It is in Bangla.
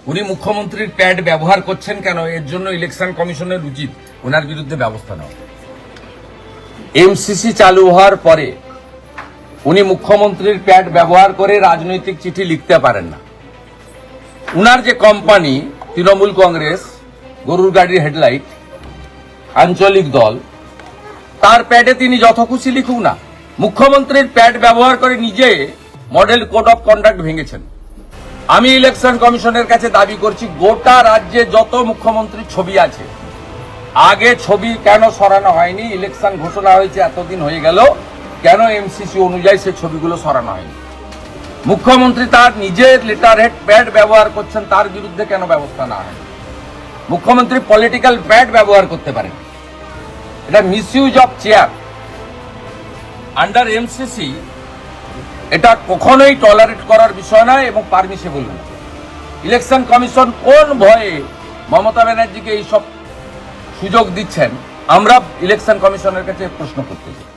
উনি মুখ্যমন্ত্রীর প্যাড ব্যবহার করছেন কেন, এর জন্য ইলেকশন কমিশনের উচিত ওনার বিরুদ্ধে ব্যবস্থা নেওয়া। এমসিসি চালু হওয়ার পরে উনি মুখ্যমন্ত্রীর প্যাড ব্যবহার করে রাজনৈতিক চিঠি লিখতে পারেন না। উনার যে কোম্পানি তৃণমূল কংগ্রেস, গরুর গাড়ির হেডলাইট, আঞ্চলিক দল, তার প্যাডে তিনি যত খুশি লিখুক না, মুখ্যমন্ত্রীর প্যাড ব্যবহার করে নিজে মডেল কোড অফ কন্ডাক্ট ভেঙেছেন। আমি ইলেকশন কমিশনের কাছে দাবি করছি, গোটা রাজ্যে যত মুখ্যমন্ত্রীর ছবি আছে, আগে ছবি কেন সরানো হয়নি? ইলেকশন ঘোষণা হয়েছে, এতদিন হয়ে গেল, কেন এমসিসি অনুযায়ী সে ছবিগুলো সরানো হয়নি? মুখ্যমন্ত্রী তার নিজের লেটার হেড প্যাড ব্যবহার করছেন, তার বিরুদ্ধে কেন ব্যবস্থা না হয়? মুখ্যমন্ত্রী পলিটিক্যাল প্যাড ব্যবহার করতে পারেন, এটা misuse of chair under MCC, এটা কখনোই টলারেট করার বিষয় নয় এবং পারমিসেবল নয়। ইলেকশন কমিশন কোন ভয়ে মমতা ব্যানার্জিকে এইসব সুযোগ দিচ্ছেন, আমরা ইলেকশন কমিশনের কাছে প্রশ্ন করতে চাই।